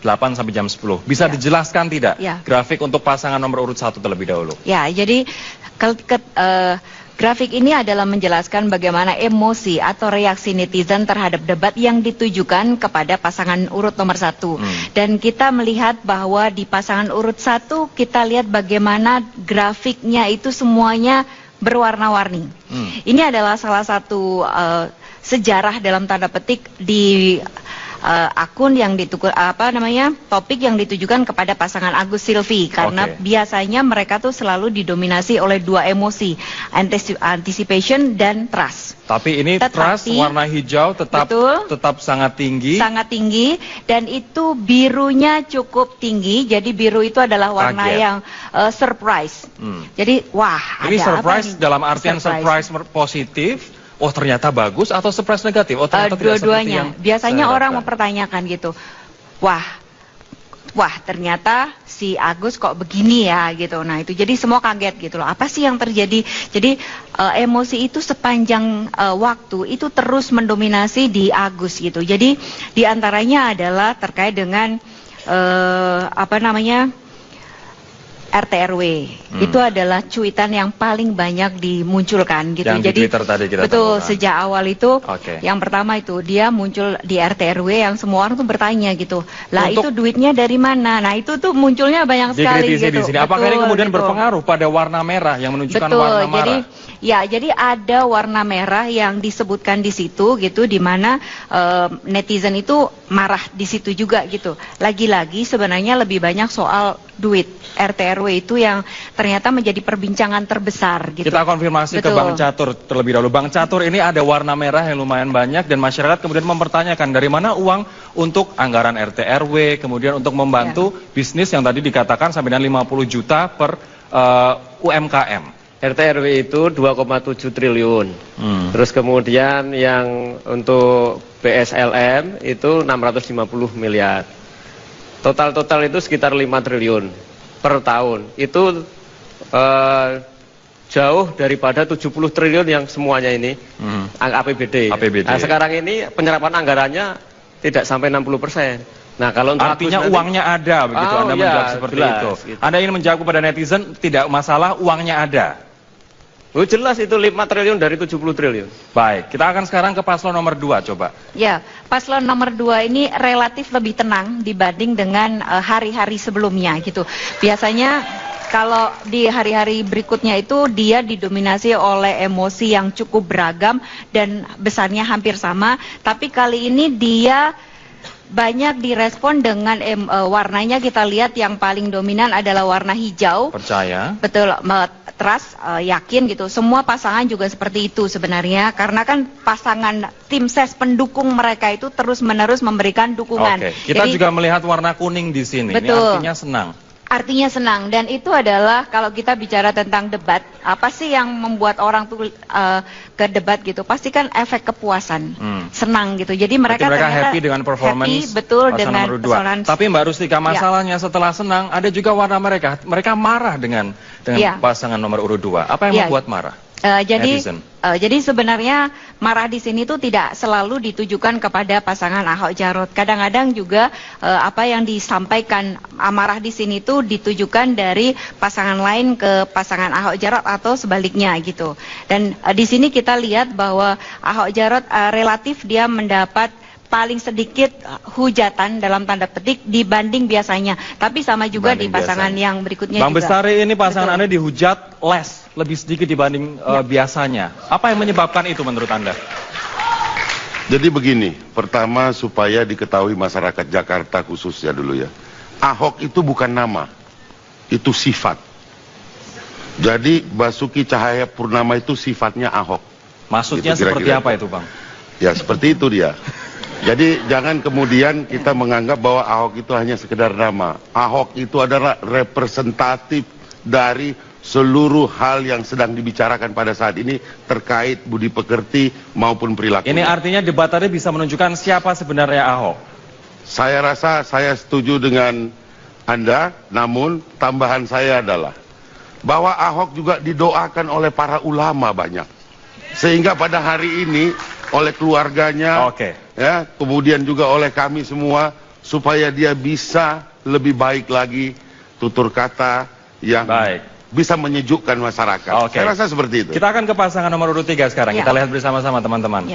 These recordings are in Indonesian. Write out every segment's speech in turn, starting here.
8 sampai jam 10. Bisa dijelaskan tidak grafik untuk pasangan nomor urut 1 terlebih dahulu? Ya, jadi grafik ini adalah menjelaskan bagaimana emosi atau reaksi netizen terhadap debat yang ditujukan kepada pasangan urut nomor 1. Dan kita melihat bahwa di pasangan urut 1 kita lihat bagaimana grafiknya itu semuanya berwarna-warni. Ini adalah salah satu sejarah dalam tanda petik di akun yang topik yang ditujukan kepada pasangan Agus Silvi, karena biasanya mereka tuh selalu didominasi oleh dua emosi, anticipation dan trust. Tapi ini trust warna hijau tetap sangat tinggi. Sangat tinggi, dan itu birunya cukup tinggi. Jadi biru itu adalah warna yang surprise. Jadi wah, ini ada surprise apa dalam artian surprise positif. Oh ternyata bagus atau surprise negatif? Oh ternyata dua-duanya. Biasanya orang mempertanyakan gitu. Wah ternyata si Agus kok begini ya gitu. Nah itu jadi semua kaget gitu loh. Apa sih yang terjadi? Jadi emosi itu sepanjang waktu itu terus mendominasi di Agus gitu. Jadi diantaranya adalah terkait dengan RT/RW. Itu adalah cuitan yang paling banyak dimunculkan gitu. Yang jadi di Twitter tadi kita betul temukan. Sejak awal itu yang pertama itu dia muncul di RT/RW yang semua orang tuh bertanya gitu. Lah itu duitnya dari mana? Nah itu tuh munculnya banyak sekali gitu. Di sini. Apakah ini kemudian berpengaruh pada warna merah yang menunjukkan warna marah? Jadi ada warna merah yang disebutkan di situ gitu, di mana netizen itu marah di situ juga gitu. Lagi-lagi sebenarnya lebih banyak soal duit. RT/RW itu yang ternyata menjadi perbincangan terbesar gitu. Kita konfirmasi ke Bang Catur terlebih dahulu. Bang Catur, ini ada warna merah yang lumayan banyak dan masyarakat kemudian mempertanyakan dari mana uang untuk anggaran RT/RW, kemudian untuk membantu bisnis yang tadi dikatakan sampai dengan 50 juta per UMKM. RT/RW itu 2,7 triliun. Terus kemudian yang untuk BSLM itu 650 miliar. Total itu sekitar 5 triliun per tahun. Itu jauh daripada 70 triliun yang semuanya ini APBD. Nah, sekarang ini penyerapan anggarannya tidak sampai 60%. Nah, kalau untuk artinya uangnya ada begitu. Anda menjawab seperti itu. Gitu. Anda ingin menjawab kepada netizen tidak masalah, uangnya ada. Oh, jelas itu 5 triliun dari 70 triliun. Baik, kita akan sekarang ke paslon nomor 2 coba. Ya, paslon nomor 2 ini relatif lebih tenang dibanding dengan hari-hari sebelumnya gitu. Biasanya kalau di hari-hari berikutnya itu dia didominasi oleh emosi yang cukup beragam dan besarnya hampir sama, tapi kali ini dia banyak direspon dengan warnanya. Kita lihat yang paling dominan adalah warna hijau. Percaya. Betul, trust, yakin gitu. Semua pasangan juga seperti itu sebenarnya, karena kan pasangan tim ses pendukung mereka itu terus-menerus memberikan dukungan. Kita juga melihat warna kuning di sini. Betul. Ini artinya senang. Artinya senang, dan itu adalah kalau kita bicara tentang debat, apa sih yang membuat orang tuh ke debat gitu? Pasti kan efek kepuasan, senang gitu. Jadi mereka happy dengan performance dengan persoalan. Tapi Mbak Rustika, masalahnya setelah senang ada juga warna mereka marah dengan pasangan nomor urut 2. Apa yang membuat marah? Jadi sebenarnya marah di sini tuh tidak selalu ditujukan kepada pasangan Ahok Jarot. Kadang-kadang juga apa yang disampaikan amarah di sini tuh ditujukan dari pasangan lain ke pasangan Ahok Jarot atau sebaliknya gitu. Dan di sini kita lihat bahwa Ahok Jarot relatif dia mendapat paling sedikit hujatan dalam tanda petik dibanding biasanya. Tapi sama juga di pasangan yang berikutnya Bang Bestari, ini pasangan Anda dihujat lebih sedikit dibanding biasanya. Apa yang menyebabkan itu menurut Anda? Jadi begini, pertama supaya diketahui masyarakat Jakarta khususnya dulu ya. Ahok itu bukan nama, itu sifat. Jadi Basuki Cahayapurnama itu sifatnya Ahok. Maksudnya gitu, seperti apa itu Bang? Ya seperti itu dia. Jadi jangan kemudian kita menganggap bahwa Ahok itu hanya sekedar nama. Ahok itu adalah representatif dari seluruh hal yang sedang dibicarakan pada saat ini terkait budi pekerti maupun perilaku. Ini artinya debatannya bisa menunjukkan siapa sebenarnya Ahok. Saya rasa saya setuju dengan Anda, namun tambahan saya adalah bahwa Ahok juga didoakan oleh para ulama banyak. Sehingga pada hari ini oleh keluarganya, ya, kemudian juga oleh kami semua, supaya dia bisa lebih baik lagi tutur kata yang bisa menyejukkan masyarakat. Saya rasa seperti itu. Kita akan ke pasangan nomor urut 3 sekarang. Kita lihat bersama-sama teman-teman.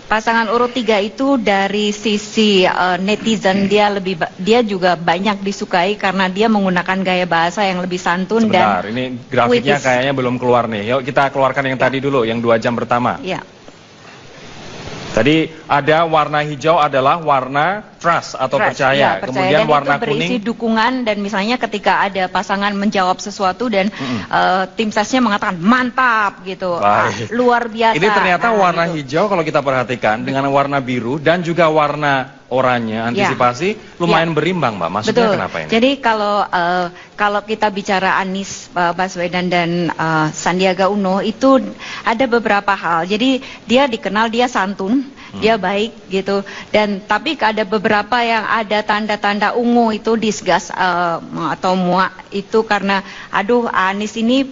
Pasangan urut 3 itu dari sisi netizen dia juga banyak disukai karena dia menggunakan gaya bahasa yang lebih santun. Sebentar, ini grafiknya kayaknya belum keluar nih. Yuk kita keluarkan yang tadi dulu, yang 2 jam pertama. Tadi ada warna hijau adalah warna trust atau percaya. dan Kemudian warna itu berisi kuning dukungan, dan misalnya ketika ada pasangan menjawab sesuatu dan tim sesnya mengatakan mantap gitu, luar biasa. Ini ternyata warna hijau kalau kita perhatikan dengan warna biru dan juga warna oranye antisipasi lumayan berimbang, Mbak. Maksudnya kenapa ini? Jadi kalau kita bicara Anies Baswedan dan Sandiaga Uno itu ada beberapa hal. Jadi dia dikenal dia santun, dia baik gitu. Dan tapi ada beberapa yang ada tanda-tanda ungu itu disgust atau muak itu karena aduh Anies ini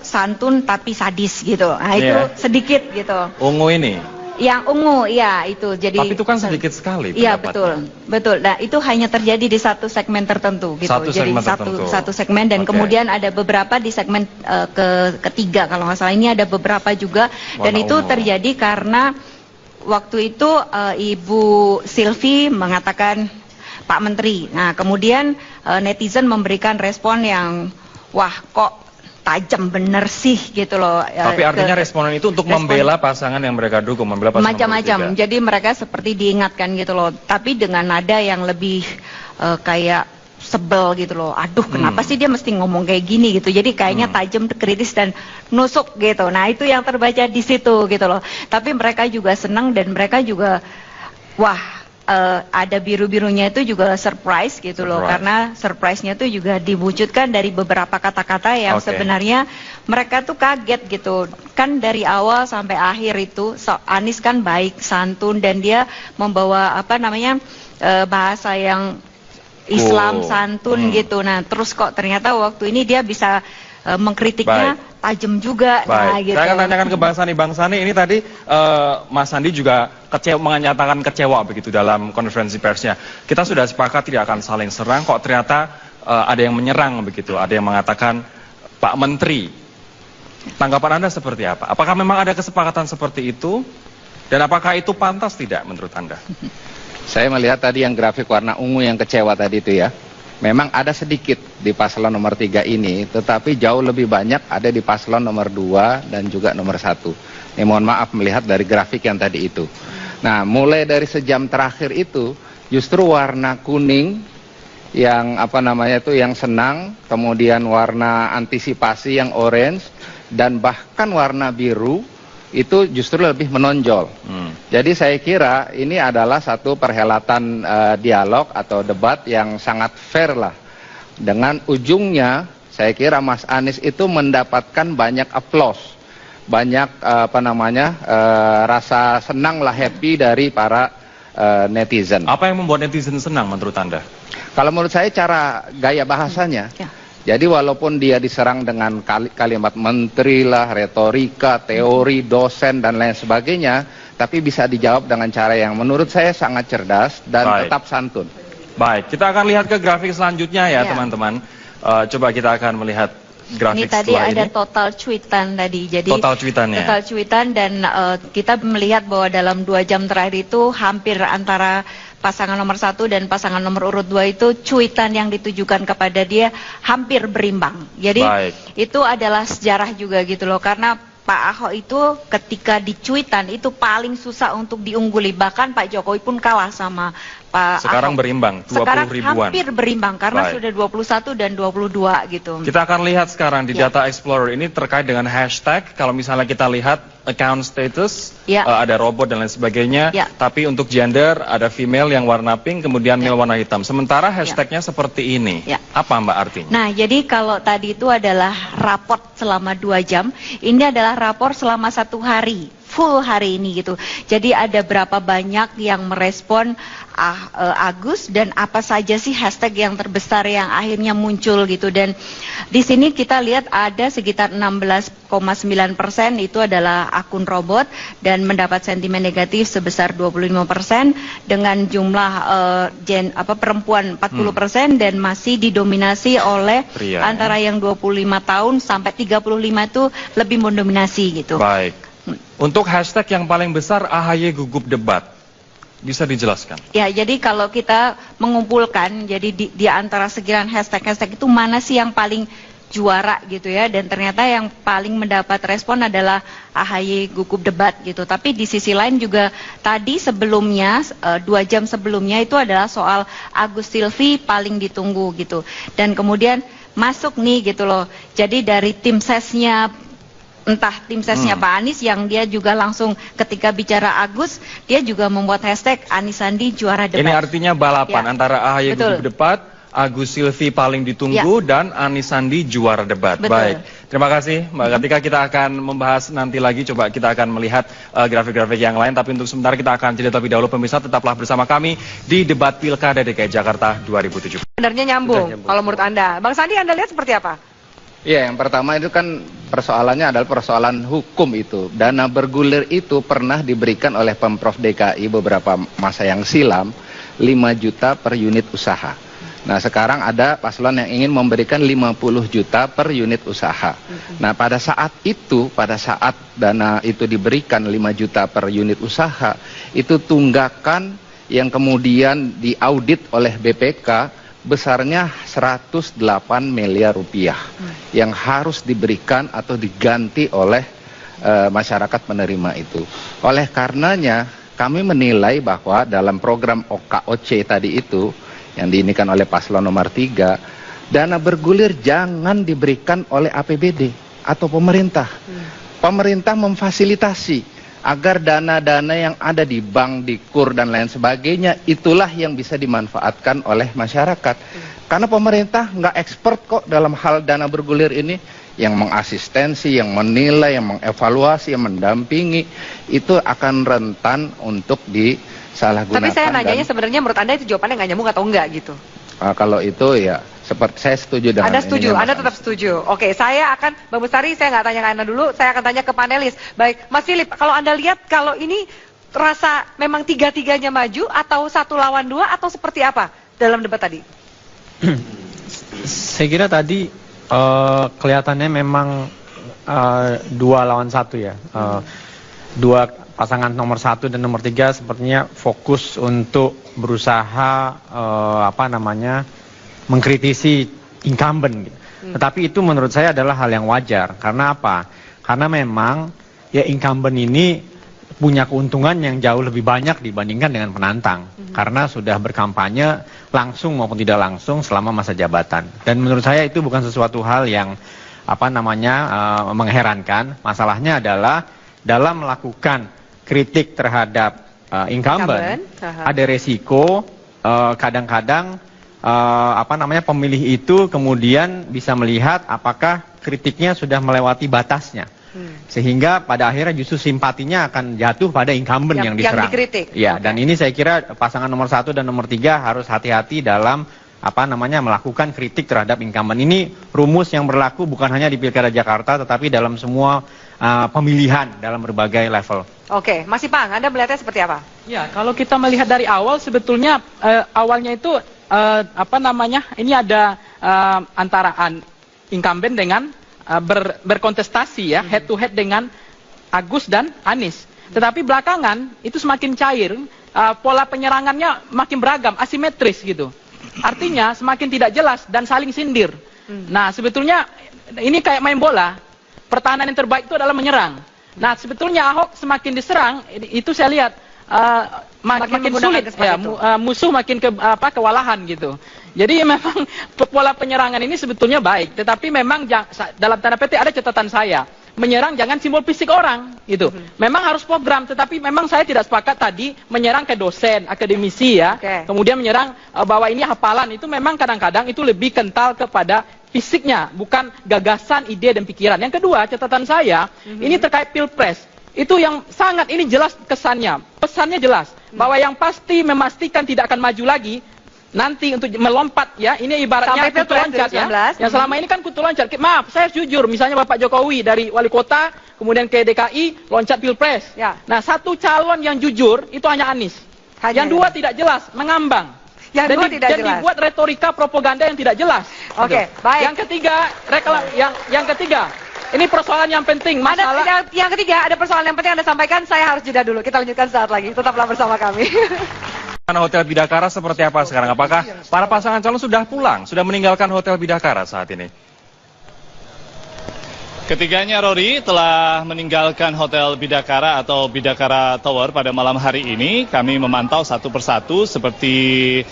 santun tapi sadis gitu. Nah itu sedikit gitu. Ungu ini. Yang ungu, ya itu jadi. Tapi itu kan sedikit sekali. Iya betul. Nah itu hanya terjadi di satu segmen tertentu gitu. Jadi satu segmen dan kemudian ada beberapa di segmen ketiga kalau nggak salah. Ini ada beberapa juga dan itu terjadi karena waktu itu Ibu Sylvie mengatakan Pak Menteri. Nah kemudian netizen memberikan respon yang wah kok tajam bener sih gitu loh. Tapi artinya responan itu untuk membela pasangan yang mereka dukung, membela pasangan macam-macam. Jadi mereka seperti diingatkan gitu loh. Tapi dengan nada yang lebih kayak sebel gitu loh. Aduh, kenapa sih dia mesti ngomong kayak gini gitu. Jadi kayaknya tajam, kritis dan nusuk gitu. Nah, itu yang terbaca di situ gitu loh. Tapi mereka juga senang dan mereka juga wah ada biru-birunya itu juga surprise gitu loh, karena surprise-nya itu juga diwujudkan dari beberapa kata-kata yang sebenarnya mereka tuh kaget gitu. Kan dari awal sampai akhir itu Anies kan baik, santun dan dia membawa bahasa yang Islam santun gitu. Nah, terus kok ternyata waktu ini dia bisa mengkritiknya tajam juga. Nah, gitu. Saya akan tanyakan ke Bang Sani. Ini tadi Mas Sandi juga menyatakan kecewa begitu dalam konferensi persnya. Kita sudah sepakat tidak akan saling serang, kok ternyata ada yang menyerang begitu, ada yang mengatakan Pak Menteri. Tanggapan Anda seperti apa? Apakah memang ada kesepakatan seperti itu? Dan apakah itu pantas tidak menurut Anda? Saya melihat tadi yang grafik warna ungu yang kecewa tadi itu ya. Memang ada sedikit di paslon nomor 3 ini, tetapi jauh lebih banyak ada di paslon nomor 2 dan juga nomor 1. Mohon maaf melihat dari grafik yang tadi itu. Nah, mulai dari sejam terakhir itu, justru warna kuning yang yang senang, kemudian warna antisipasi yang orange, dan bahkan warna biru itu justru lebih menonjol. Jadi saya kira ini adalah satu perhelatan dialog atau debat yang sangat fair lah. Dengan ujungnya saya kira Mas Anies itu mendapatkan banyak applause, banyak rasa senang lah, happy dari para netizen. Apa yang membuat netizen senang menurut Anda? Kalau menurut saya cara gaya bahasanya. Jadi walaupun dia diserang dengan kalimat menteri lah, retorika, teori, dosen dan lain sebagainya, tapi bisa dijawab dengan cara yang menurut saya sangat cerdas dan tetap santun. Baik, kita akan lihat ke grafik selanjutnya ya teman-teman. Coba kita akan melihat grafik ini tadi ada total cuitan tadi. Jadi total cuitannya. Total cuitan dan kita melihat bahwa dalam 2 jam terakhir itu hampir antara pasangan nomor 1 dan pasangan nomor urut 2 itu cuitan yang ditujukan kepada dia hampir berimbang. Jadi itu adalah sejarah juga gitu loh, karena Pak Ahok itu ketika di cuitan itu paling susah untuk diungguli, bahkan Pak Jokowi pun kalah sama Pak Sekarang Ahok. berimbang, 20 sekarang ribuan. Hampir berimbang karena sudah 21 dan 22 gitu. Kita akan lihat sekarang di Data Explorer ini terkait dengan hashtag. Kalau misalnya kita lihat account status, ada robot dan lain sebagainya. Tapi untuk gender ada female yang warna pink, kemudian male warna hitam. Sementara hashtagnya seperti ini. Apa Mbak artinya? Nah, jadi kalau tadi itu adalah raport selama 2 jam, ini adalah rapor selama 1 hari. full hari ini gitu. Jadi ada berapa banyak yang merespon Agus dan apa saja sih hashtag yang terbesar yang akhirnya muncul gitu. Dan di sini kita lihat ada sekitar 16,9% itu adalah akun robot dan mendapat sentimen negatif sebesar 25% dengan jumlah perempuan 40% dan masih didominasi oleh pria, antara yang 25 tahun sampai 35 itu lebih mendominasi gitu. Baik. Untuk hashtag yang paling besar AHY gugup debat. Bisa dijelaskan? Ya, jadi kalau kita mengumpulkan, jadi di antara sekian hashtag-hashtag itu mana sih yang paling juara gitu ya, dan ternyata yang paling mendapat respon adalah AHY gugup debat gitu. Tapi di sisi lain juga tadi sebelumnya, 2 jam sebelumnya itu adalah soal Agus Silvi paling ditunggu gitu. Dan kemudian masuk nih gitu loh, jadi dari tim sesnya, entah tim sesnya Pak Anies yang dia juga langsung ketika bicara Agus, dia juga membuat hashtag Anies Sandi juara debat. Ini artinya balapan antara AHY gugup debat, Agus Silvi paling ditunggu, dan Anies Sandi juara debat. Betul. Baik, terima kasih Mbak Kartika. Kita akan membahas nanti lagi, coba kita akan melihat grafik-grafik yang lain. Tapi untuk sementara kita akan jeda terlebih dahulu. Pemirsa, tetaplah bersama kami di debat Pilkada DKI Jakarta 2017. Sebenarnya nyambung kalau menurut Anda. Bang Sandi, Anda lihat seperti apa? Iya, yang pertama itu kan persoalannya adalah persoalan hukum itu. Dana bergulir itu pernah diberikan oleh Pemprov DKI beberapa masa yang silam 5 juta per unit usaha. Nah, sekarang ada paslon yang ingin memberikan 50 juta per unit usaha. Nah, pada saat dana itu diberikan 5 juta per unit usaha, itu tunggakan yang kemudian diaudit oleh BPK besarnya 108 miliar rupiah yang harus diberikan atau diganti oleh masyarakat penerima itu. Oleh karenanya kami menilai bahwa dalam program OKOC tadi itu yang diinikan oleh paslon nomor 3, dana bergulir jangan diberikan oleh APBD atau pemerintah. Pemerintah memfasilitasi agar dana-dana yang ada di bank, di KUR dan lain sebagainya, itulah yang bisa dimanfaatkan oleh masyarakat. Karena pemerintah nggak expert kok dalam hal dana bergulir ini, yang mengasistensi, yang menilai, yang mengevaluasi, yang mendampingi, itu akan rentan untuk disalahgunakan. Tapi saya nanyanya sebenarnya menurut Anda itu jawabannya nggak nyambung atau enggak gitu? Kalau itu ya, seperti saya setuju dengan Anda setuju, Anda tetap setuju. Oke, saya akan, Bang Bestari, saya nggak tanya ke Anda dulu, saya akan tanya ke panelis. Baik, Mas Philip, kalau Anda lihat kalau ini rasa memang tiga-tiganya maju atau 1 lawan 2 atau seperti apa dalam debat tadi? Saya kira tadi kelihatannya memang 2 lawan 1 ya. Dua pasangan nomor 1 dan nomor 3 sepertinya fokus untuk berusaha mengkritisi incumbent gitu. Tetapi itu menurut saya adalah hal yang wajar. Karena apa? Karena memang ya incumbent ini punya keuntungan yang jauh lebih banyak dibandingkan dengan penantang. Karena sudah berkampanye langsung maupun tidak langsung selama masa jabatan. Dan menurut saya itu bukan sesuatu hal yang mengherankan. Masalahnya adalah dalam melakukan kritik terhadap incumbent, ada resiko kadang-kadang pemilih itu kemudian bisa melihat apakah kritiknya sudah melewati batasnya, sehingga pada akhirnya justru simpatinya akan jatuh pada incumbent yang diserang. Yang dikritik. Ya, dan ini saya kira pasangan nomor 1 dan nomor 3 harus hati-hati dalam melakukan kritik terhadap incumbent. Ini rumus yang berlaku bukan hanya di Pilkada Jakarta, tetapi dalam semua pemilihan dalam berbagai level. Oke, Mas Ipang, Anda melihatnya seperti apa? Ya, kalau kita melihat dari awal sebetulnya awalnya itu ini ada antara incumbent dengan berkontestasi ya, head to head dengan Agus dan Anies. Tetapi belakangan itu semakin cair, pola penyerangannya makin beragam, asimetris gitu. Artinya semakin tidak jelas dan saling sindir. Nah, sebetulnya ini kayak main bola. Pertahanan yang terbaik itu adalah menyerang. Nah, sebetulnya Ahok semakin diserang, itu saya lihat makin sulit ya, musuh makin kewalahan gitu. Jadi memang pola penyerangan ini sebetulnya baik, tetapi memang dalam tanda petik ada catatan saya. Menyerang jangan simbol fisik orang gitu. Memang harus program, tetapi memang saya tidak sepakat tadi menyerang ke dosen, akademisi ya. Kemudian menyerang bahwa ini hafalan, itu memang kadang-kadang itu lebih kental kepada fisiknya, bukan gagasan, ide dan pikiran. Yang kedua, catatan saya ini terkait Pilpres. Itu yang sangat ini jelas kesannya. Pesannya jelas bahwa yang pasti memastikan tidak akan maju lagi nanti untuk melompat ya. Ini ibaratnya kutu loncat ya. Yang selama ini kan kutu loncat. Maaf, saya jujur, misalnya Bapak Jokowi dari wali kota kemudian ke DKI loncat Pilpres. Ya. Nah, satu calon yang jujur itu hanya Anies. Yang dua tidak jelas, mengambang. Yang dua tidak jelas. Dan dibuat retorika propaganda yang tidak jelas. Oke, baik. Yang ketiga, yang ketiga. Ini persoalan yang penting. Masalah yang ketiga ada persoalan yang penting Anda sampaikan. Saya harus jeda dulu. Kita lanjutkan saat lagi. Tetaplah bersama kami. Hotel Bidakara seperti apa sekarang? Apakah para pasangan calon sudah pulang, sudah meninggalkan Hotel Bidakara saat ini? Ketiganya, Rory, telah meninggalkan Hotel Bidakara atau Bidakara Tower pada malam hari ini. Kami memantau satu persatu seperti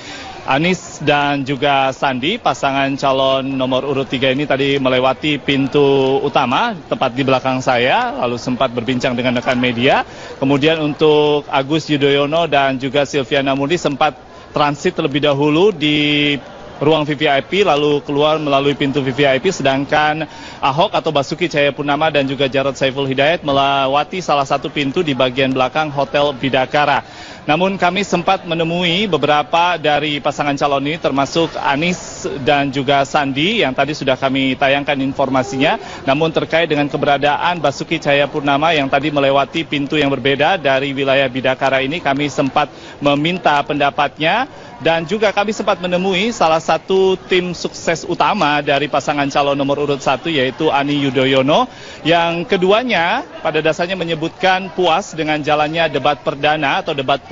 Anies dan juga Sandi, pasangan calon nomor urut 3 ini tadi melewati pintu utama tepat di belakang saya, lalu sempat berbincang dengan rekan media. Kemudian untuk Agus Yudhoyono dan juga Silviana Murni sempat transit terlebih dahulu di ruang VVIP lalu keluar melalui pintu VVIP, sedangkan Ahok atau Basuki Cahayapurnama dan juga Jarod Saiful Hidayat melewati salah satu pintu di bagian belakang Hotel Bidakara. Namun kami sempat menemui beberapa dari pasangan calon ini termasuk Anies dan juga Sandi yang tadi sudah kami tayangkan informasinya. Namun terkait dengan keberadaan Basuki Cahayapurnama yang tadi melewati pintu yang berbeda dari wilayah Bidakara ini, kami sempat meminta pendapatnya. Dan juga kami sempat menemui salah satu tim sukses utama dari pasangan calon nomor urut 1 yaitu Ani Yudhoyono, yang keduanya pada dasarnya menyebutkan puas dengan jalannya debat perdana atau debat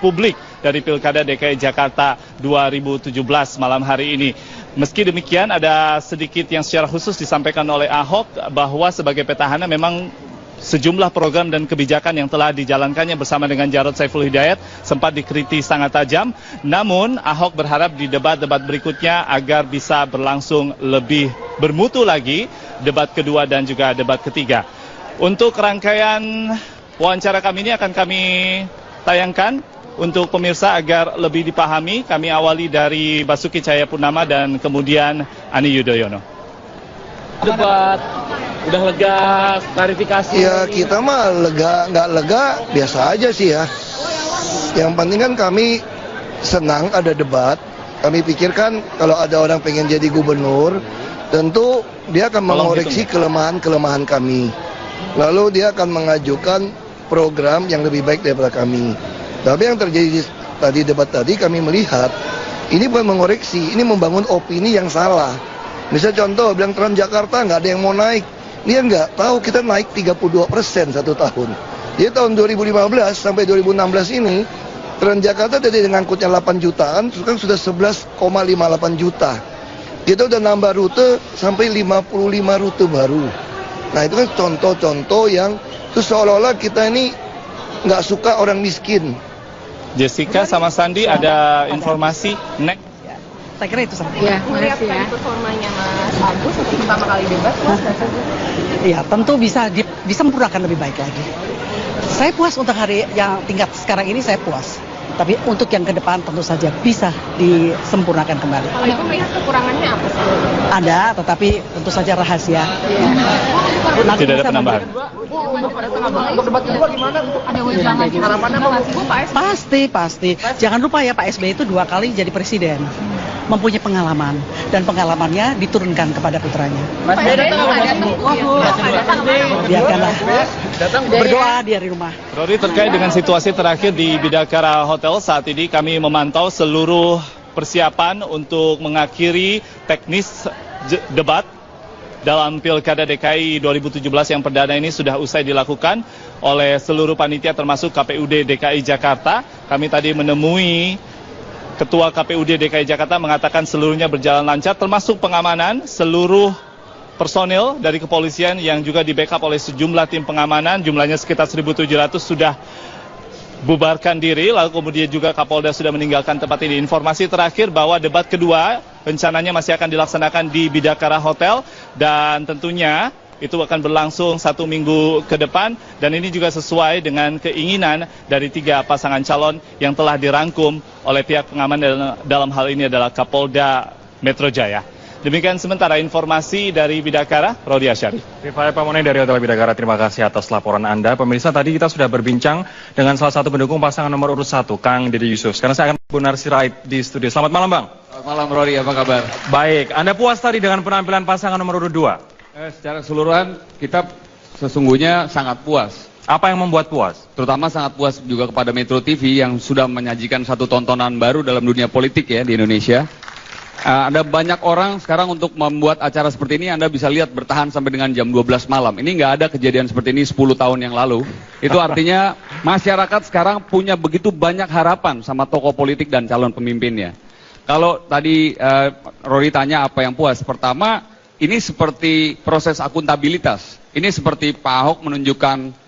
publik dari Pilkada DKI Jakarta 2017 malam hari ini. Meski demikian ada sedikit yang secara khusus disampaikan oleh Ahok bahwa sebagai petahana memang sejumlah program dan kebijakan yang telah dijalankannya bersama dengan Jarod Saiful Hidayat sempat dikritik sangat tajam. Namun Ahok berharap di debat-debat berikutnya agar bisa berlangsung lebih bermutu lagi debat kedua dan juga debat ketiga. Untuk rangkaian wawancara kami ini akan kami tayangkan untuk pemirsa agar lebih dipahami. Kami awali dari Basuki Cahayapurnama dan kemudian Ani Yudhoyono. Debat udah lega, klarifikasi. Ya kita mah lega, nggak lega, biasa aja sih ya. Yang penting kan kami senang ada debat. Kami pikirkan kalau ada orang pengen jadi gubernur, tentu dia akan mengoreksi kelemahan-kelemahan kami. Lalu dia akan mengajukan program yang lebih baik daripada kami. Tapi yang terjadi tadi debat tadi kami melihat ini bukan mengoreksi, ini membangun opini yang salah. Misalnya contoh, bilang Transjakarta nggak ada yang mau naik. Dia nggak tahu kita naik 32% satu tahun. Jadi tahun 2015 sampai 2016 ini, Transjakarta tadi dengan angkutnya 8 jutaan, sekarang sudah 11,58 juta. Kita udah nambah rute sampai 55 rute baru. Nah itu kan contoh-contoh yang itu seolah-olah kita ini nggak suka orang miskin. Jessica sama Sandi ada informasi next. Saya kira itu saja. Ya, melihat performanya Mas Agus untuk pertama kali debat, puas nggak sih? Ya, tentu bisa disempurnakan lebih baik lagi. Saya puas untuk hari yang tingkat sekarang ini, saya puas. Tapi untuk yang ke depan tentu saja bisa disempurnakan kembali. Kalau Ibu melihat kekurangannya apa sih? Ada, tetapi tentu saja rahasia. Tidak ada penambahan. Untuk debat kedua gimana? Ada wejangan harapannya Pak SBY? Pasti. Jangan lupa ya, Pak SBY itu 2 kali jadi presiden. Mempunyai pengalaman, dan pengalamannya diturunkan kepada putranya. Mas SBY biarkanlah berdoa dia di rumah. Rory, terkait dengan situasi terakhir di Bidakara Hotel saat ini, kami memantau seluruh persiapan untuk mengakhiri teknis debat dalam Pilkada DKI 2017 yang perdana ini sudah usai dilakukan oleh seluruh panitia termasuk KPUD DKI Jakarta. Kami tadi menemui Ketua KPUD DKI Jakarta mengatakan seluruhnya berjalan lancar, termasuk pengamanan seluruh personil dari kepolisian yang juga di backup oleh sejumlah tim pengamanan, jumlahnya sekitar 1.700 sudah bubarkan diri, lalu kemudian juga Kapolda sudah meninggalkan tempat ini. Informasi terakhir bahwa debat kedua rencananya masih akan dilaksanakan di Bidakara Hotel dan tentunya itu akan berlangsung 1 minggu ke depan, dan ini juga sesuai dengan keinginan dari 3 pasangan calon yang telah dirangkum oleh pihak pengaman dalam hal ini adalah Kapolda Metro Jaya. Demikian sementara informasi dari Bidakara, Rodi Asyari. Rifai Pamone dari Hotel Bidakara, terima kasih atas laporan Anda. Pemirsa, tadi kita sudah berbincang dengan salah satu pendukung pasangan nomor urut 1, Kang Deddy Yusuf. Sekarang saya akan Bu Narsirait di studio. Selamat malam, Bang. Selamat malam, Rodi. Apa kabar? Baik, Anda puas tadi dengan penampilan pasangan nomor urut 2? Secara keseluruhan, kita sesungguhnya sangat puas. Apa yang membuat puas? Terutama sangat puas juga kepada Metro TV yang sudah menyajikan satu tontonan baru dalam dunia politik ya di Indonesia. Ada banyak orang sekarang untuk membuat acara seperti ini, Anda bisa lihat bertahan sampai dengan jam 12 malam. Ini nggak ada kejadian seperti ini 10 tahun yang lalu. Itu artinya masyarakat sekarang punya begitu banyak harapan sama tokoh politik dan calon pemimpinnya. Kalau tadi Rory tanya apa yang puas, pertama ini seperti proses akuntabilitas. Ini seperti Pak Ahok menunjukkan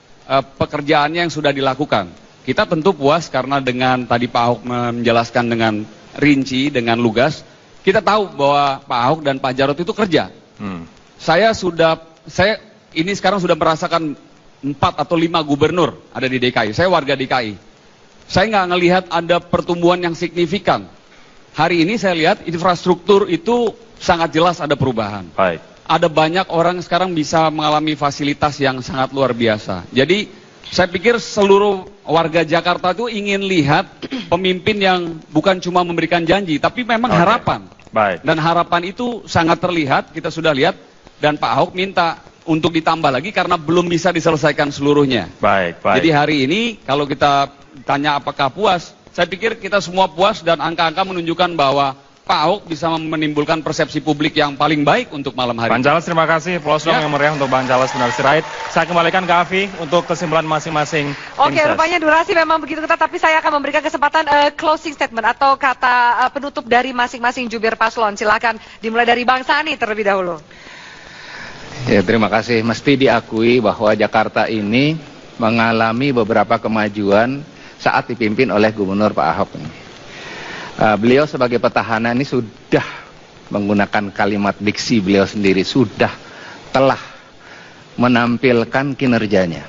pekerjaannya yang sudah dilakukan. Kita tentu puas karena dengan tadi Pak Ahok menjelaskan dengan rinci, dengan lugas, kita tahu bahwa Pak Ahok dan Pak Jarod itu kerja. Saya ini sekarang sudah merasakan 4 atau 5 gubernur ada di DKI. Saya warga DKI. Saya nggak ngelihat ada pertumbuhan yang signifikan. Hari ini saya lihat infrastruktur itu sangat jelas ada perubahan. Baik. Ada banyak orang sekarang bisa mengalami fasilitas yang sangat luar biasa. Jadi saya pikir seluruh warga Jakarta itu ingin lihat pemimpin yang bukan cuma memberikan janji, tapi memang harapan. Baik. Dan harapan itu sangat terlihat, kita sudah lihat, dan Pak Ahok minta untuk ditambah lagi karena belum bisa diselesaikan seluruhnya. Baik, baik. Jadi hari ini kalau kita tanya apakah puas, saya pikir kita semua puas dan angka-angka menunjukkan bahwa Pak Ahok bisa menimbulkan persepsi publik yang paling baik untuk malam hari. Bang Charles, terima kasih. Pelosong yang meriah untuk Bang Charles Benar Sirait. Saya kembalikan ke Afi untuk kesimpulan masing-masing. Oke, rupanya durasi memang begitu ketat, tapi saya akan memberikan kesempatan closing statement atau kata penutup dari masing-masing jubir paslon. Silakan dimulai dari Bang Sani terlebih dahulu. Ya, terima kasih. Mesti diakui bahwa Jakarta ini mengalami beberapa kemajuan saat dipimpin oleh Gubernur Pak Ahok ini. Beliau sebagai petahana ini sudah menggunakan kalimat diksi beliau sendiri, sudah telah menampilkan kinerjanya.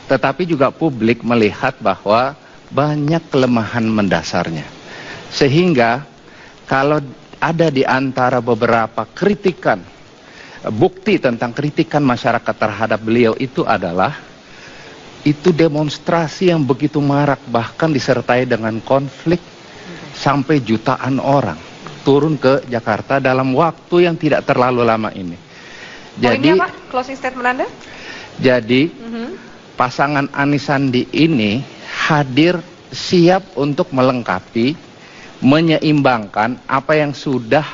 Tetapi juga publik melihat bahwa banyak kelemahan mendasarnya. Sehingga kalau ada di antara beberapa kritikan, bukti tentang kritikan masyarakat terhadap beliau itu adalah itu demonstrasi yang begitu marak, bahkan disertai dengan konflik sampai jutaan orang turun ke Jakarta dalam waktu yang tidak terlalu lama ini. Jadi, apa closing statement Anda? Jadi pasangan Anies Sandi ini hadir siap untuk melengkapi, menyeimbangkan apa yang sudah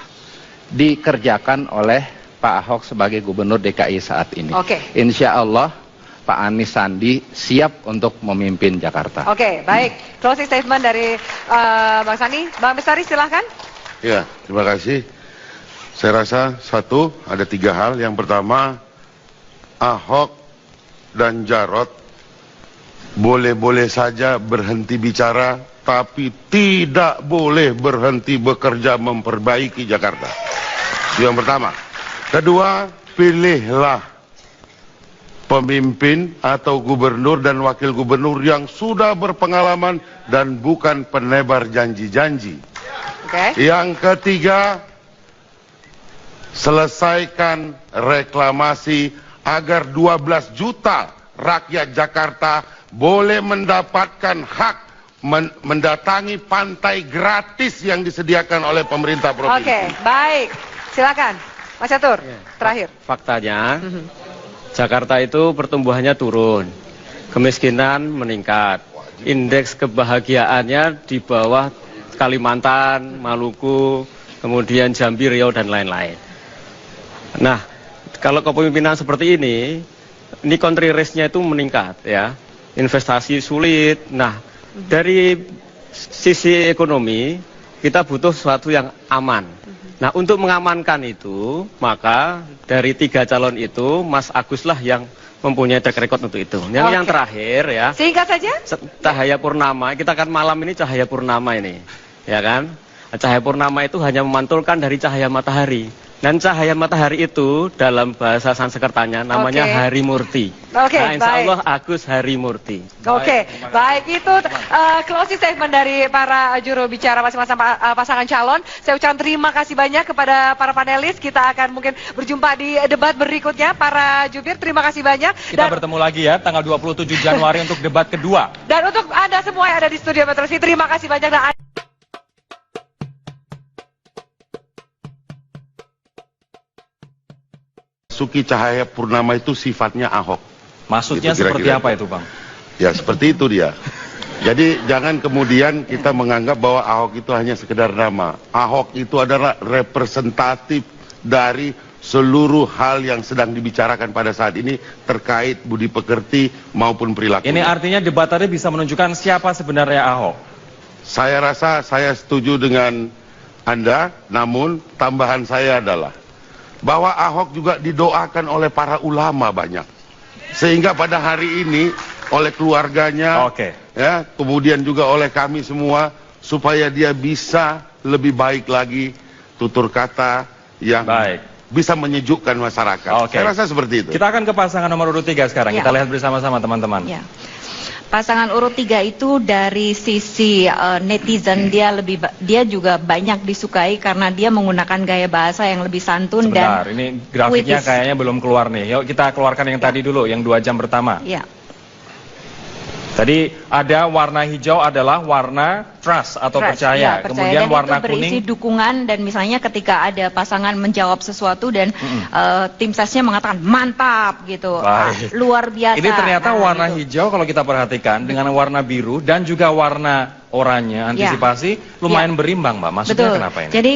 dikerjakan oleh Pak Ahok sebagai Gubernur DKI saat ini. Insya Allah Pak Anies Sandi siap untuk memimpin Jakarta. Oke, baik. Closing statement dari Bang Sani. Bang Bestari, silahkan. Ya, terima kasih. Saya rasa ada 3 hal. Yang pertama, Ahok dan Jarot boleh-boleh saja berhenti bicara, tapi tidak boleh berhenti bekerja memperbaiki Jakarta. Itu yang pertama. Kedua, pilihlah pemimpin atau gubernur dan wakil gubernur yang sudah berpengalaman dan bukan penebar janji-janji. Yang ketiga, selesaikan reklamasi agar 12 juta rakyat Jakarta boleh mendapatkan hak mendatangi pantai gratis yang disediakan oleh pemerintah provinsi. Oke, baik. Silakan, Mas Catur, terakhir. Faktanya, Jakarta itu pertumbuhannya turun, kemiskinan meningkat, indeks kebahagiaannya di bawah Kalimantan, Maluku, kemudian Jambi, Riau, dan lain-lain. Nah, kalau kepemimpinan seperti ini country risk-nya itu meningkat ya, investasi sulit. Nah, dari sisi ekonomi kita butuh sesuatu yang aman. Nah, untuk mengamankan itu, maka dari 3 calon itu, Mas Agus lah yang mempunyai track record untuk itu. Yang terakhir ya. Singkat saja. Cahaya Purnama, kita kan malam ini cahaya purnama ini, ya kan? Cahaya Purnama itu hanya memantulkan dari cahaya matahari. Dan cahaya matahari itu dalam bahasa Sanskertanya namanya Harimurti. Nah, insya Allah Agus Harimurti. Baik itu closing statement dari para juru bicara masing-masing pasangan calon. Saya ucapkan terima kasih banyak kepada para panelis. Kita akan mungkin berjumpa di debat berikutnya. Para jubir, terima kasih banyak. Kita bertemu lagi ya tanggal 27 Januari untuk debat kedua. Dan untuk Anda semua yang ada di studio Metro TV, terima kasih banyak. Dan Basuki Cahayapurnama itu sifatnya Ahok. Maksudnya gitu, seperti apa itu, Bang? Ya seperti itu dia. Jadi jangan kemudian kita menganggap bahwa Ahok itu hanya sekedar nama. Ahok itu adalah representatif dari seluruh hal yang sedang dibicarakan pada saat ini terkait budi pekerti maupun perilaku. Ini artinya debat tadi bisa menunjukkan siapa sebenarnya Ahok. Saya rasa saya setuju dengan Anda, namun tambahan saya adalah bahwa Ahok juga didoakan oleh para ulama banyak, sehingga pada hari ini oleh keluarganya, ya, kemudian juga oleh kami semua, supaya dia bisa lebih baik lagi, tutur kata yang bisa menyejukkan masyarakat. Saya rasa seperti itu. Kita akan ke pasangan nomor urut 3 sekarang. Kita lihat bersama-sama teman-teman. Pasangan urut 3 itu dari sisi netizen dia juga banyak disukai karena dia menggunakan gaya bahasa yang lebih santun. Sebentar, ini grafiknya kayaknya belum keluar nih. Yuk kita keluarkan yang tadi dulu, yang 2 jam pertama. Tadi ada warna hijau adalah warna trust atau percaya. Kemudian dan warna itu berisi kuning dukungan, dan misalnya ketika ada pasangan menjawab sesuatu dan tim sesnya mengatakan mantap gitu, luar biasa. Ini ternyata warna hijau kalau kita perhatikan dengan warna biru dan juga warna oranye antisipasi lumayan berimbang, Mbak. Maksudnya kenapa ini? Jadi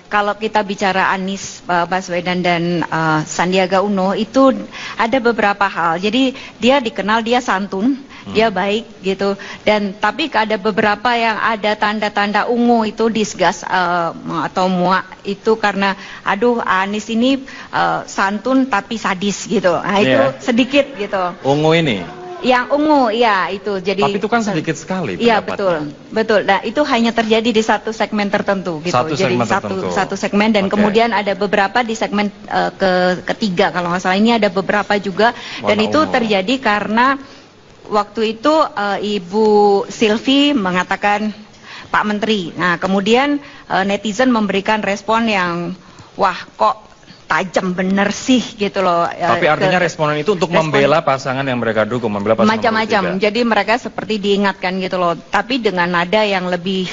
kalau kita bicara Anies Baswedan dan Sandiaga Uno itu ada beberapa hal. Jadi dia dikenal dia santun, dia baik gitu. Dan tapi ada beberapa yang ada tanda-tanda ungu itu disgust atau muak itu karena aduh Anies ini santun tapi sadis gitu. Nah itu sedikit gitu. Ungu ini. Yang ungu, ya itu jadi. Tapi itu kan sedikit sekali. Iya betul. Nah itu hanya terjadi di satu segmen tertentu gitu. Jadi satu segmen dan kemudian ada beberapa di segmen ketiga kalau nggak salah. Ini ada beberapa juga dan itu terjadi karena waktu itu Ibu Silvi mengatakan Pak Menteri. Nah kemudian netizen memberikan respon yang wah kok tajam bener sih gitu loh. Tapi artinya responan itu untuk membela pasangan yang mereka dukung, membela pasangan macam-macam. Jadi mereka seperti diingatkan gitu loh. Tapi dengan nada yang lebih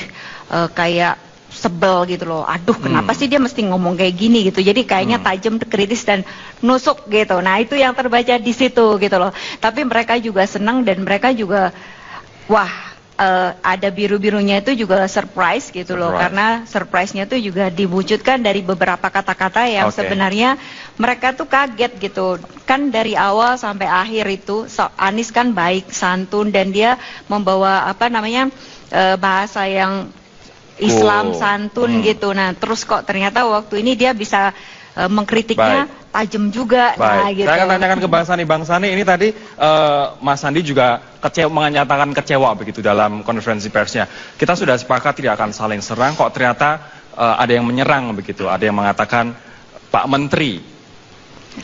kayak sebel gitu loh. Aduh, kenapa sih dia mesti ngomong kayak gini gitu. Jadi kayaknya tajam, kritis dan nusuk gitu. Nah, itu yang terbaca di situ gitu loh. Tapi mereka juga senang dan mereka juga wah ada biru-birunya itu juga surprise gitu loh, karena surprise-nya tuh juga diwujudkan dari beberapa kata-kata yang sebenarnya mereka tuh kaget gitu kan. Dari awal sampai akhir itu Anies kan baik, santun, dan dia membawa apa namanya bahasa yang Islam santun gitu. Nah terus kok ternyata waktu ini dia bisa mengkritiknya tajam juga. Nah, gitu. Saya akan tanyakan ke Bang Sandi. Bang Sandi, ini tadi Mas Sandi juga menyatakan kecewa begitu dalam konferensi persnya. Kita sudah sepakat tidak akan saling serang, kok ternyata ada yang menyerang begitu, ada yang mengatakan Pak Menteri.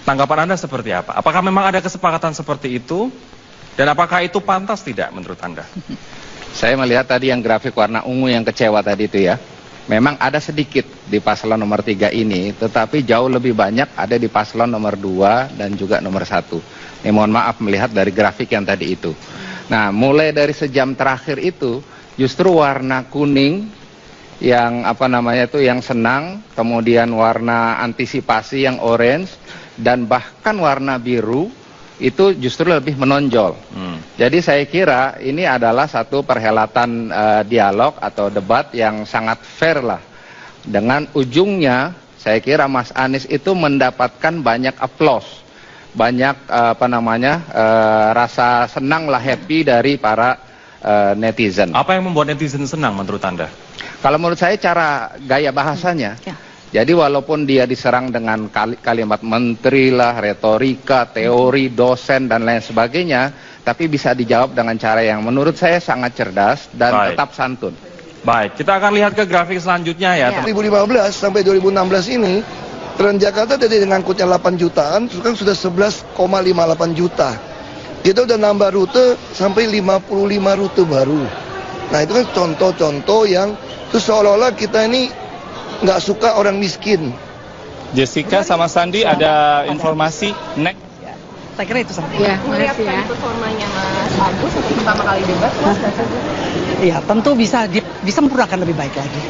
Tanggapan Anda seperti apa? Apakah memang ada kesepakatan seperti itu? Dan apakah itu pantas tidak menurut Anda? Saya melihat tadi yang grafik warna ungu yang kecewa tadi itu ya. Memang ada sedikit di paslon nomor 3 ini, tetapi jauh lebih banyak ada di paslon nomor 2 dan juga nomor 1. Ini mohon maaf melihat dari grafik yang tadi itu. Nah, mulai dari sejam terakhir itu, justru warna kuning yang apa namanya itu yang senang, kemudian warna antisipasi yang orange, dan bahkan warna biru itu justru lebih menonjol. Jadi saya kira ini adalah satu perhelatan dialog atau debat yang sangat fair lah. Dengan ujungnya saya kira Mas Anies itu mendapatkan banyak aplaus, banyak rasa senang lah, happy dari para netizen. Apa yang membuat netizen senang menurut Anda? Kalau menurut saya cara gaya bahasanya. Jadi walaupun dia diserang dengan kalimat menteri lah, retorika, teori, dosen dan lain sebagainya, tapi bisa dijawab dengan cara yang menurut saya sangat cerdas dan tetap santun. Baik, kita akan lihat ke grafik selanjutnya ya. 2015 sampai 2016 ini, Transjakarta tadi dengan angkutnya 8 jutaan, sekarang sudah 11,58 juta. Kita udah nambah rute sampai 55 rute baru. Nah itu kan contoh-contoh yang itu seolah-olah kita ini nggak suka orang miskin. Jessica sama Sandi ada informasi next. Saya kira itu saja. Ya, makasih ya. Performanya Mas Agus untuk pertama kali debat, puas nggak sih? Iya, tentu bisa disempurnakan lebih baik lagi.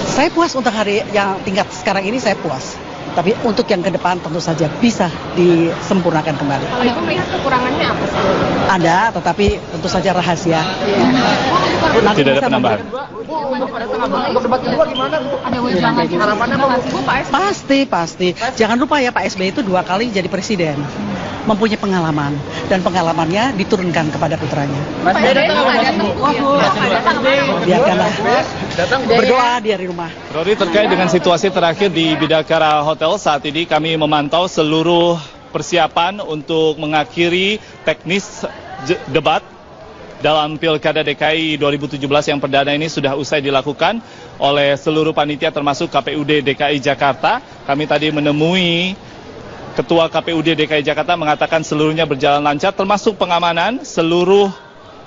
Saya puas untuk hari yang tingkat sekarang ini, saya puas. Tapi untuk yang ke depan tentu saja bisa disempurnakan kembali. Kalau Ibu melihat kekurangannya apa sih? Ada, tetapi tentu saja rahasia. Tidak ada penambahan. Untuk debat kedua gimana? Ada wejangan harapannya apa Bu? Pasti. Jangan lupa ya, Pak SBY itu 2 kali jadi presiden. Mempunyai pengalaman, dan pengalamannya diturunkan kepada putranya. Biarkanlah berdoa dia di rumah. Rory, terkait dengan situasi terakhir di Bidakara Hotel saat ini, kami memantau seluruh persiapan untuk mengakhiri teknis debat dalam Pilkada DKI 2017 yang perdana ini sudah usai dilakukan oleh seluruh panitia termasuk KPUD DKI Jakarta. Kami tadi menemui Ketua KPUD DKI Jakarta mengatakan seluruhnya berjalan lancar, termasuk pengamanan seluruh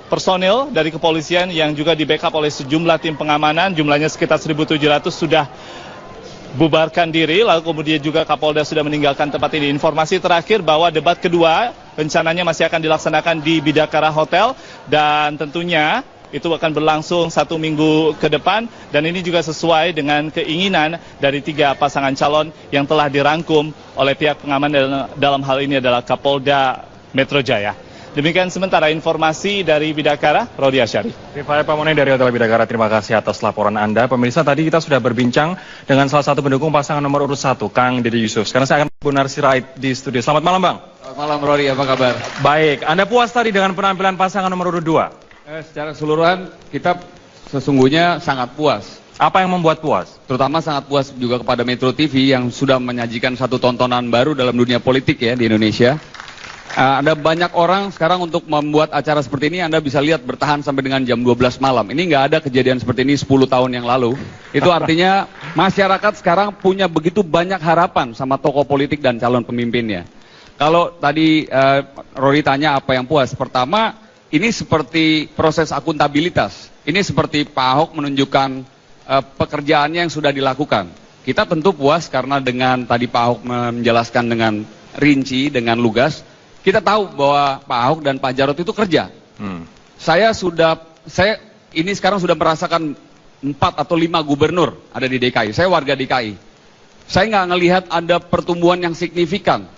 personil dari kepolisian yang juga di backup oleh sejumlah tim pengamanan, jumlahnya sekitar 1.700 sudah bubarkan diri, lalu kemudian juga Kapolda sudah meninggalkan tempat ini. Informasi terakhir bahwa debat kedua rencananya masih akan dilaksanakan di Bidakara Hotel dan tentunya itu akan berlangsung 1 minggu ke depan dan ini juga sesuai dengan keinginan dari 3 pasangan calon yang telah dirangkum oleh pihak pengaman dalam hal ini adalah Kapolda Metro Jaya. Demikian sementara informasi dari Bidakara, Rodi Asyari. Rifai Pamone dari Hotel Bidakara, terima kasih atas laporan Anda. Pemirsa, tadi kita sudah berbincang dengan salah satu pendukung pasangan nomor urut 1, Kang Deddy Yusuf. Sekarang saya akan Bunar Sirait di studio. Selamat malam, Bang. Selamat malam, Rodi. Apa kabar? Baik, Anda puas tadi dengan penampilan pasangan nomor urut 2? Secara keseluruhan kita sesungguhnya sangat puas. Apa yang membuat puas? Terutama sangat puas juga kepada Metro TV yang sudah menyajikan satu tontonan baru dalam dunia politik ya di Indonesia. Ada banyak orang sekarang untuk membuat acara seperti ini, Anda bisa lihat bertahan sampai dengan jam 12 malam. Ini nggak ada kejadian seperti ini 10 tahun yang lalu. Itu artinya masyarakat sekarang punya begitu banyak harapan sama tokoh politik dan calon pemimpinnya. Kalau tadi Rory tanya apa yang puas, pertama ini seperti proses akuntabilitas. Ini seperti Pak Ahok menunjukkan pekerjaannya yang sudah dilakukan. Kita tentu puas karena dengan tadi Pak Ahok menjelaskan dengan rinci, dengan lugas, kita tahu bahwa Pak Ahok dan Pak Jarod itu kerja. Saya ini sekarang sudah merasakan 4 atau 5 gubernur ada di DKI. Saya warga DKI. Saya nggak ngelihat ada pertumbuhan yang signifikan.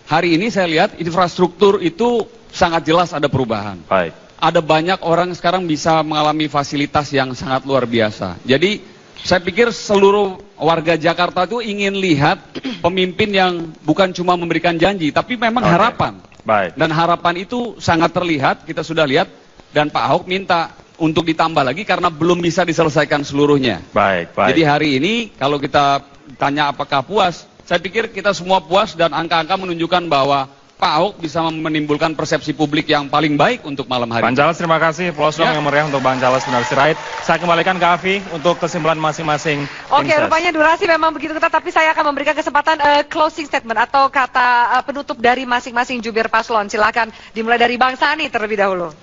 Hari ini saya lihat infrastruktur itu sangat jelas ada perubahan. Baik. Ada banyak orang sekarang bisa mengalami fasilitas yang sangat luar biasa. Jadi saya pikir seluruh warga Jakarta itu ingin lihat pemimpin yang bukan cuma memberikan janji, tapi memang harapan. Baik. Dan harapan itu sangat terlihat, kita sudah lihat, dan Pak Ahok minta untuk ditambah lagi karena belum bisa diselesaikan seluruhnya. Baik. Jadi hari ini kalau kita tanya apakah puas, saya pikir kita semua puas dan angka-angka menunjukkan bahwa Pak Ahok bisa menimbulkan persepsi publik yang paling baik untuk malam hari. Bang Charles, terima kasih. Pelosong yang meriah untuk Bang Charles Bunar Sirait. Saya kembalikan ke Afi untuk kesimpulan masing-masing. Oke, rupanya durasi memang begitu ketat, tapi saya akan memberikan kesempatan closing statement atau kata penutup dari masing-masing jubir paslon. Silakan dimulai dari Bang Sani terlebih dahulu.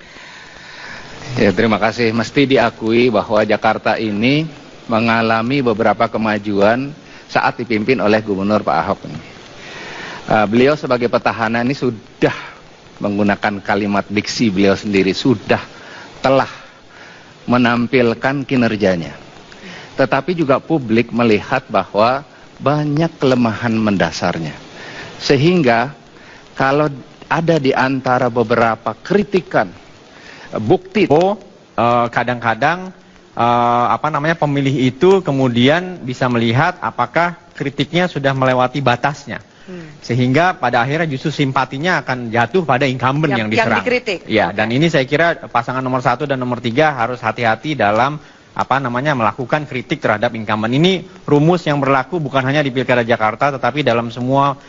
Ya, terima kasih. Mesti diakui bahwa Jakarta ini mengalami beberapa kemajuan saat dipimpin oleh Gubernur Pak Ahok. Beliau sebagai petahana ini sudah menggunakan kalimat diksi beliau sendiri, sudah telah menampilkan kinerjanya. Tetapi juga publik melihat bahwa banyak kelemahan mendasarnya. Sehingga kalau ada di antara beberapa kritikan, bukti kadang-kadang pemilih itu kemudian bisa melihat apakah kritiknya sudah melewati batasnya. Sehingga pada akhirnya justru simpatinya akan jatuh pada incumbent yang diserang. Yang dikritik. Ya, dan ini saya kira pasangan nomor 1 dan nomor 3 harus hati-hati dalam melakukan kritik terhadap incumbent. Ini rumus yang berlaku bukan hanya di Pilkada Jakarta tetapi dalam semua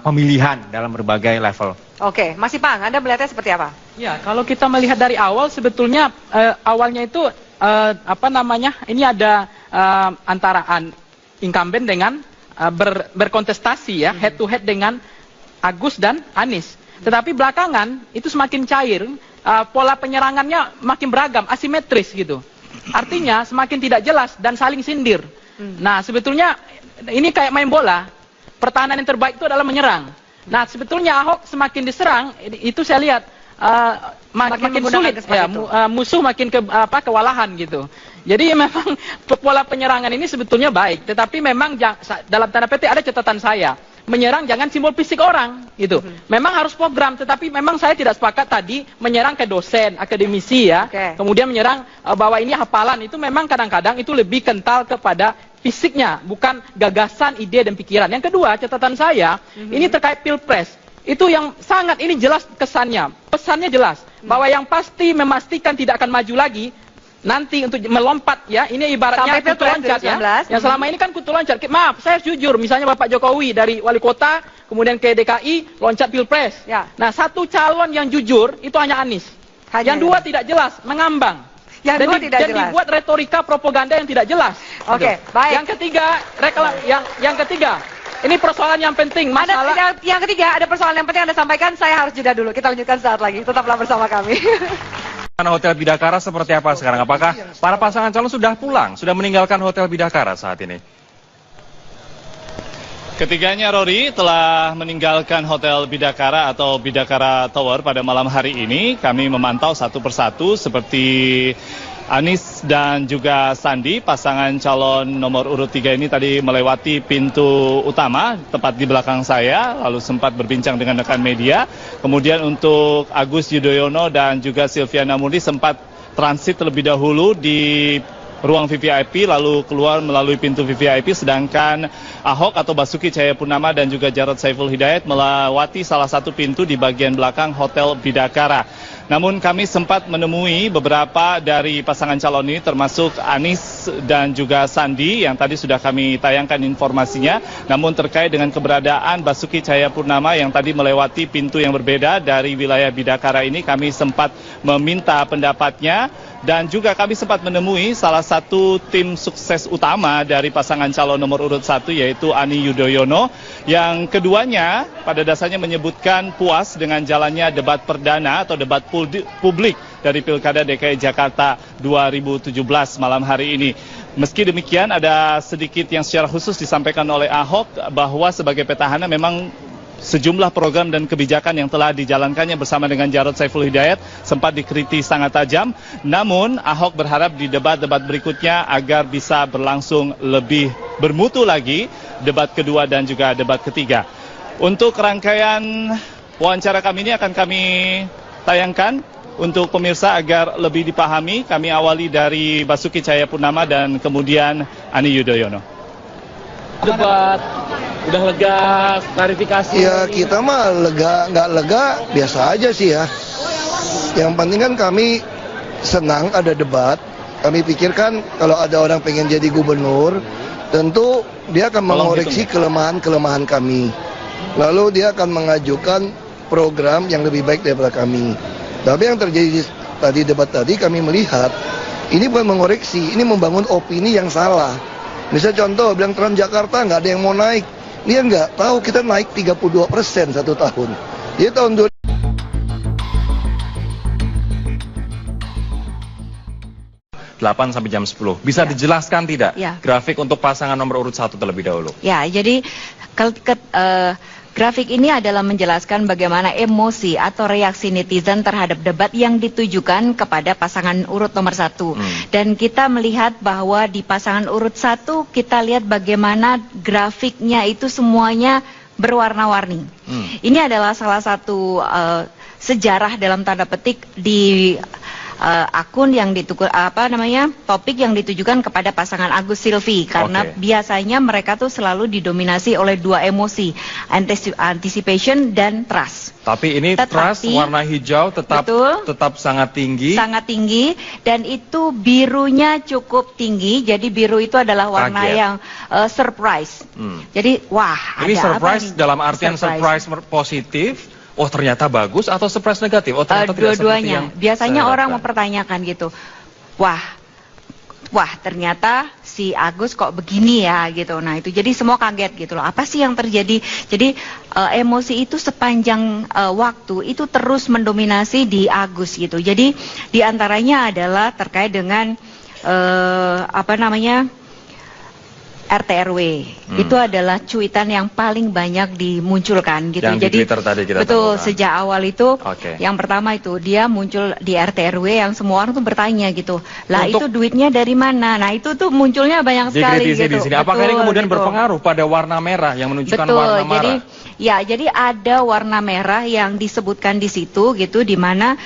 pemilihan dalam berbagai level. Oke, Mas Ipang, Anda melihatnya seperti apa? Ya, kalau kita melihat dari awal sebetulnya awalnya itu apa namanya, ini ada antara incumbent dengan berkontestasi ya, head to head dengan Agus dan Anies. Tetapi belakangan itu semakin cair, pola penyerangannya makin beragam, asimetris gitu. Artinya semakin tidak jelas dan saling sindir. Nah, sebetulnya ini kayak main bola. Pertahanan yang terbaik itu adalah menyerang. Nah, sebetulnya Ahok semakin diserang, itu saya lihat makin sulit ya, musuh makin kewalahan gitu. Jadi memang pola penyerangan ini sebetulnya baik, tetapi memang dalam tanda petik ada catatan saya. Menyerang jangan simbol fisik orang gitu. Memang harus program, tetapi memang saya tidak sepakat tadi menyerang ke dosen, akademisi ya. Kemudian menyerang bahwa ini hafalan, itu memang kadang-kadang itu lebih kental kepada fisiknya, bukan gagasan, ide dan pikiran. Yang kedua, catatan saya ini terkait Pilpres. Itu yang sangat ini jelas kesannya. Pesannya jelas bahwa yang pasti memastikan tidak akan maju lagi nanti untuk melompat ya, ini ibaratnya kutu loncat ya. Yang selama ini kan kutu loncat. Maaf, saya jujur, misalnya Bapak Jokowi dari wali kota kemudian ke DKI loncat Pilpres. Nah, satu calon yang jujur itu hanya Anies. Yang dua tidak jelas, mengambang. Dan dibuat retorika propaganda yang tidak jelas. Baik. Yang ketiga, yang ketiga, ini persoalan yang penting. Masalah yang ketiga, ada persoalan yang penting Anda sampaikan. Saya harus jeda dulu. Kita lanjutkan saat lagi. Tetaplah bersama kami. Hotel Bidakara seperti apa sekarang? Apakah para pasangan calon sudah pulang, sudah meninggalkan Hotel Bidakara saat ini? Ketiganya, Rory, telah meninggalkan Hotel Bidakara atau Bidakara Tower pada malam hari ini. Kami memantau satu persatu seperti Anies dan juga Sandi, pasangan calon nomor urut 3 ini tadi melewati pintu utama tepat di belakang saya, lalu sempat berbincang dengan rekan media. Kemudian untuk Agus Yudhoyono dan juga Silviana Murni sempat transit terlebih dahulu di ruang VVIP lalu keluar melalui pintu VVIP, sedangkan Ahok atau Basuki Cahayapurnama dan juga Jarod Saiful Hidayat melewati salah satu pintu di bagian belakang Hotel Bidakara. Namun kami sempat menemui beberapa dari pasangan calon ini termasuk Anies dan juga Sandi yang tadi sudah kami tayangkan informasinya. Namun terkait dengan keberadaan Basuki Cahayapurnama yang tadi melewati pintu yang berbeda dari wilayah Bidakara ini, kami sempat meminta pendapatnya. Dan juga kami sempat menemui salah satu tim sukses utama dari pasangan calon nomor urut 1 yaitu Ani Yudhoyono, yang keduanya pada dasarnya menyebutkan puas dengan jalannya debat perdana atau debat publik dari Pilkada DKI Jakarta 2017 malam hari ini. Meski demikian ada sedikit yang secara khusus disampaikan oleh Ahok bahwa sebagai petahana memang sejumlah program dan kebijakan yang telah dijalankannya bersama dengan Jarod Saiful Hidayat sempat dikritik sangat tajam. Namun Ahok berharap di debat-debat berikutnya agar bisa berlangsung lebih bermutu lagi debat kedua dan juga debat ketiga. Untuk rangkaian wawancara kami ini akan kami tayangkan untuk pemirsa agar lebih dipahami. Kami awali dari Basuki Cahayapurnama dan kemudian Ani Yudhoyono. Debat udah lega, klarifikasi. Ya kita mah lega, nggak lega, biasa aja sih ya. Yang penting kan kami senang ada debat. Kami pikirkan kalau ada orang pengen jadi gubernur, tentu dia akan mengoreksi kelemahan-kelemahan kami. Lalu dia akan mengajukan program yang lebih baik daripada kami. Tapi yang terjadi tadi debat tadi kami melihat ini bukan mengoreksi, ini membangun opini yang salah. Misal contoh bilang Transjakarta nggak ada yang mau naik. Dia nggak tahu kita naik 32% satu tahun. Jadi tahun 8 sampai jam 10. Bisa dijelaskan tidak grafik untuk pasangan nomor urut 1 terlebih dahulu? Ya, jadi grafik ini adalah menjelaskan bagaimana emosi atau reaksi netizen terhadap debat yang ditujukan kepada pasangan urut nomor 1. Dan kita melihat bahwa di pasangan urut 1 kita lihat bagaimana grafiknya itu semuanya berwarna-warni. Ini adalah salah satu sejarah dalam tanda petik di akun yang topik yang ditujukan kepada pasangan Agus Silvi, karena biasanya mereka tuh selalu didominasi oleh dua emosi, anticipation dan trust. Tapi ini trust warna hijau tetap sangat tinggi. Sangat tinggi, dan itu birunya cukup tinggi. Jadi biru itu adalah warna yang surprise. Jadi wah, ini ada surprise dalam artian surprise positif. Oh ternyata bagus atau surprise negatif? Oh ternyata dua-duanya. Biasanya orang mempertanyakan gitu. Wah, wah ternyata si Agus kok begini ya gitu. Nah itu jadi semua kaget gitu loh. Apa sih yang terjadi? Jadi emosi itu sepanjang waktu itu terus mendominasi di Agus gitu. Jadi diantaranya adalah terkait dengan RT/RW. Itu adalah cuitan yang paling banyak dimunculkan gitu. Yang jadi di Twitter tadi kita betul temukan. sejak awal itu yang pertama itu dia muncul di RT/RW yang semua orang tuh bertanya gitu. Lah itu duitnya dari mana? Nah itu tuh munculnya banyak sekali gitu. Di sini. Apakah ini kemudian berpengaruh pada warna merah yang menunjukkan warna marah? Jadi ada warna merah yang disebutkan di situ gitu, di mana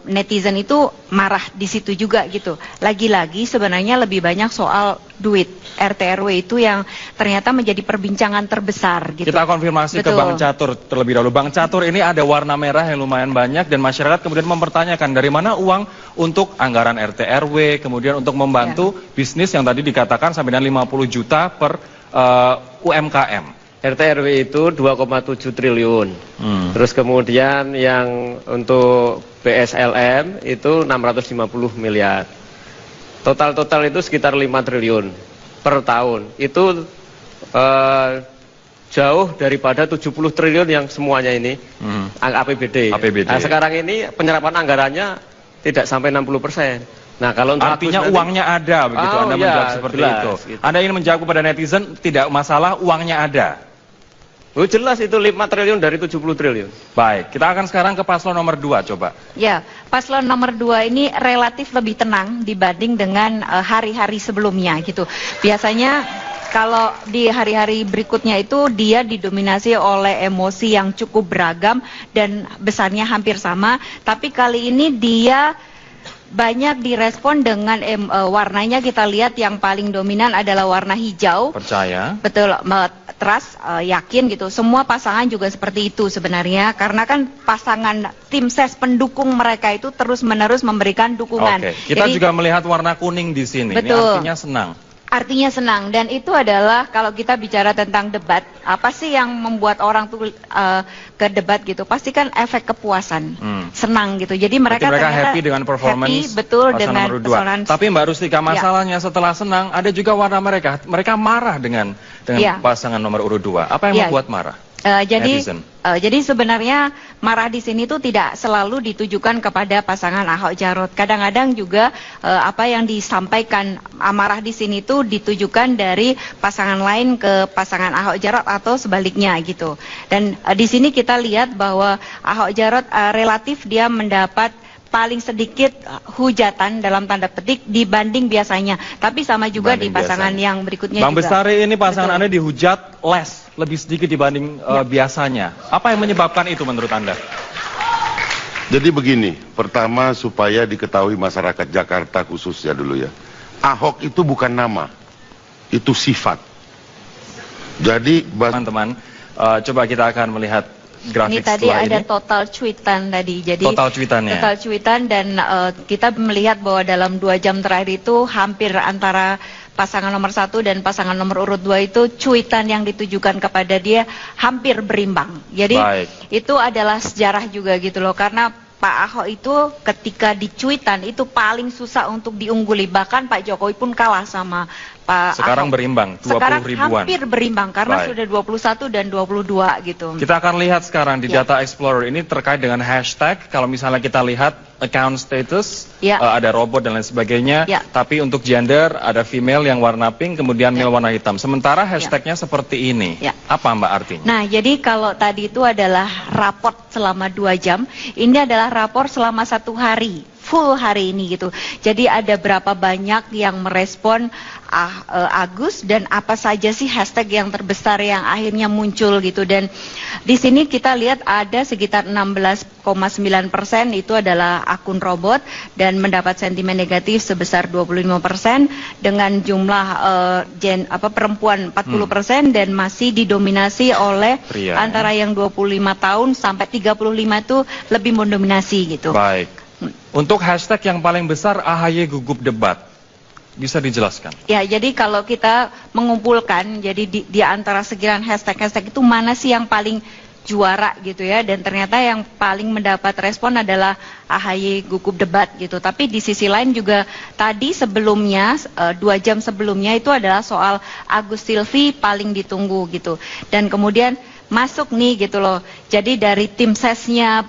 netizen itu marah di situ juga gitu. Lagi-lagi sebenarnya lebih banyak soal duit. RT/RW itu yang ternyata menjadi perbincangan terbesar gitu. Kita konfirmasi ke Bang Catur terlebih dahulu. Bang Catur, ini ada warna merah yang lumayan banyak dan masyarakat kemudian mempertanyakan dari mana uang untuk anggaran RT/RW, kemudian untuk membantu bisnis yang tadi dikatakan sampai dengan 50 juta per UMKM. RT/RW itu 2,7 triliun. Terus kemudian yang untuk BSLM itu 650 miliar. Total itu sekitar 5 triliun per tahun. Itu jauh daripada 70 triliun yang semuanya ini APBD. Nah, sekarang ini penyerapan anggarannya tidak sampai 60%. Nah, kalau untuk artinya uangnya ada begitu, Anda menjawab seperti itu. Gitu. Anda ingin menjawab kepada netizen tidak masalah, uangnya ada. Jelas itu 5 triliun dari 70 triliun. Baik, kita akan sekarang ke paslon nomor 2 coba. Ya, paslon nomor 2 ini relatif lebih tenang dibanding dengan hari-hari sebelumnya gitu. Biasanya kalau di hari-hari berikutnya itu dia didominasi oleh emosi yang cukup beragam dan besarnya hampir sama. Tapi kali ini dia banyak direspon dengan warnanya kita lihat yang paling dominan adalah warna hijau. Percaya. Betul, trust, yakin gitu. Semua pasangan juga seperti itu sebenarnya. Karena kan pasangan tim ses pendukung mereka itu terus-menerus memberikan dukungan. Oke, kita juga melihat warna kuning di sini. Betul. Ini artinya senang. Artinya senang, dan itu adalah kalau kita bicara tentang debat, apa sih yang membuat orang tuh ke debat gitu? Pasti kan efek kepuasan, senang gitu. Jadi mereka happy dengan performance happy, betul dengan persoalan. Tapi Mbak Rustika, masalahnya setelah senang ada juga warna mereka marah dengan pasangan nomor urut 2. Apa yang membuat marah? Jadi sebenarnya marah di sini tuh tidak selalu ditujukan kepada pasangan Ahok Jarot. Kadang-kadang juga apa yang disampaikan amarah di sini tuh ditujukan dari pasangan lain ke pasangan Ahok Jarot atau sebaliknya gitu. Dan di sini kita lihat bahwa Ahok Jarot relatif dia mendapat paling sedikit hujatan dalam tanda petik dibanding biasanya. Tapi sama juga di pasangan yang berikutnya Bang juga. Bestari, ini pasangan Anda dihujat lebih sedikit dibanding biasanya. Apa yang menyebabkan itu menurut Anda? Jadi begini, pertama supaya diketahui masyarakat Jakarta khususnya dulu ya. Ahok itu bukan nama, itu sifat. Jadi teman-teman, coba kita akan melihat grafik ini tadi ada total cuitan tadi, jadi total cuitannya. Total cuitan dan kita melihat bahwa dalam 2 jam terakhir itu hampir antara pasangan nomor 1 dan pasangan nomor urut 2 itu cuitan yang ditujukan kepada dia hampir berimbang. Jadi itu adalah sejarah juga gitu loh, karena Pak Ahok itu ketika di cuitan itu paling susah untuk diungguli, bahkan Pak Jokowi pun kalah sama Pak Sekarang Ahok. berimbang, 20 sekarang ribuan. hampir berimbang karena sudah 21 dan 22 gitu. Kita akan lihat sekarang di Data Explorer ini terkait dengan hashtag. Kalau misalnya kita lihat account status, ada robot dan lain sebagainya. Tapi untuk gender ada female yang warna pink, kemudian male warna hitam. Sementara hashtagnya seperti ini. Apa Mbak artinya? Nah, jadi kalau tadi itu adalah raport selama 2 jam, ini adalah rapor selama 1 hari. Full hari ini gitu. Jadi ada berapa banyak yang merespon Agus dan apa saja sih hashtag yang terbesar yang akhirnya muncul gitu. Dan di sini kita lihat ada sekitar 16,9% itu adalah akun robot dan mendapat sentimen negatif sebesar 25% dengan jumlah perempuan 40% dan masih didominasi oleh pria, antara yang 25 tahun sampai 35 itu lebih mendominasi gitu. Baik. Untuk hashtag yang paling besar AHY gugup debat, bisa dijelaskan? Ya, jadi kalau kita mengumpulkan, jadi di antara sekian hashtag-hashtag itu mana sih yang paling juara gitu ya, dan ternyata yang paling mendapat respon adalah AHY gugup debat gitu. Tapi di sisi lain juga tadi sebelumnya 2 jam sebelumnya itu adalah soal Agus Silvi paling ditunggu gitu, dan kemudian masuk nih gitu loh. Jadi dari tim sesnya,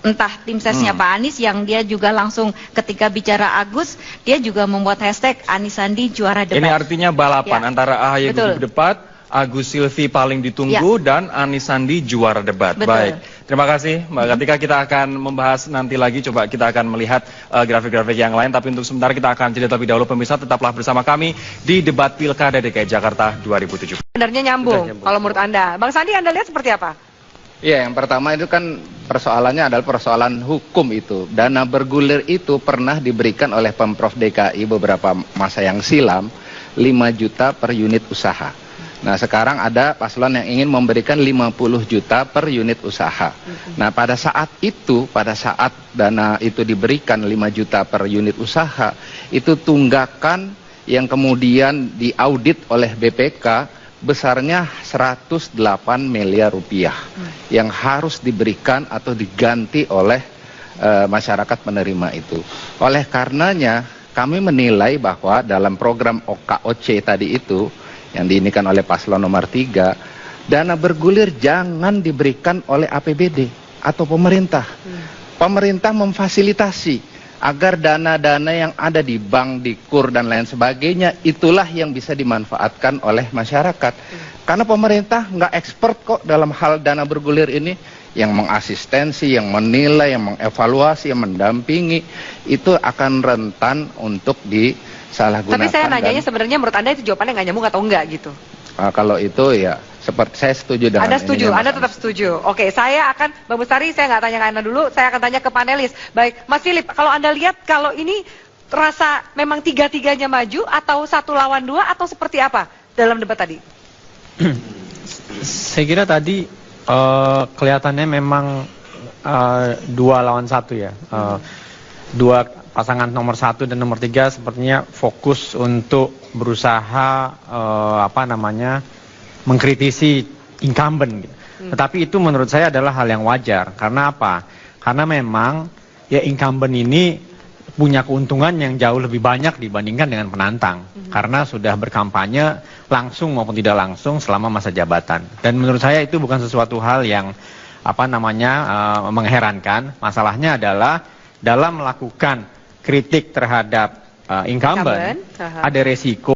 entah tim sesnya Pak Anies yang dia juga langsung ketika bicara Agus, dia juga membuat hashtag Anies Sandi juara debat. Ini artinya balapan antara AHY gugup debat, Agus Silvi paling ditunggu, dan Anies Sandi juara debat. Baik, terima kasih Mbak Kartika. Kita akan membahas nanti lagi, coba kita akan melihat grafik-grafik yang lain. Tapi untuk sementara kita akan jeda terlebih dahulu. Pemirsa, tetaplah bersama kami di debat Pilkada DKI Jakarta 2017. Sebenarnya nyambung kalau menurut Anda. Bang Sandi, Anda lihat seperti apa? Ya, yang pertama itu kan persoalannya adalah persoalan hukum itu. Dana bergulir itu pernah diberikan oleh Pemprov DKI beberapa masa yang silam, 5 juta per unit usaha. Nah, sekarang ada paslon yang ingin memberikan 50 juta per unit usaha. Nah, pada saat dana itu diberikan 5 juta per unit usaha, itu tunggakan yang kemudian diaudit oleh BPK besarnya 108 miliar rupiah yang harus diberikan atau diganti oleh masyarakat penerima itu. Oleh karenanya, kami menilai bahwa dalam program OKOC tadi itu, yang diinikan oleh paslon nomor 3, dana bergulir jangan diberikan oleh APBD atau pemerintah. Pemerintah memfasilitasi agar dana-dana yang ada di bank, di KUR, dan lain sebagainya, itulah yang bisa dimanfaatkan oleh masyarakat. Karena pemerintah nggak expert kok dalam hal dana bergulir ini, yang mengasistensi, yang menilai, yang mengevaluasi, yang mendampingi, itu akan rentan untuk disalahgunakan. Tapi saya nanyanya sebenarnya menurut Anda itu jawabannya nggak nyambung atau enggak gitu? Kalau itu ya, seperti saya setuju dengan Anda setuju, Anda tetap setuju. Oke, saya akan, Mbak Bestari, saya nggak tanya ke Anda dulu, saya akan tanya ke panelis. Baik, Mas Philip, kalau Anda lihat kalau ini rasa memang tiga-tiganya maju atau 1 lawan 2 atau seperti apa dalam debat tadi? Saya kira tadi kelihatannya memang 2 lawan 1 ya. Dua pasangan nomor 1 dan nomor 3 sepertinya fokus untuk berusaha mengkritisi incumbent gitu. Tetapi itu menurut saya adalah hal yang wajar. Karena apa? Karena memang ya incumbent ini punya keuntungan yang jauh lebih banyak dibandingkan dengan penantang. Karena sudah berkampanye langsung maupun tidak langsung selama masa jabatan. Dan menurut saya itu bukan sesuatu hal yang mengherankan. Masalahnya adalah dalam melakukan kritik terhadap incumbent, ada resiko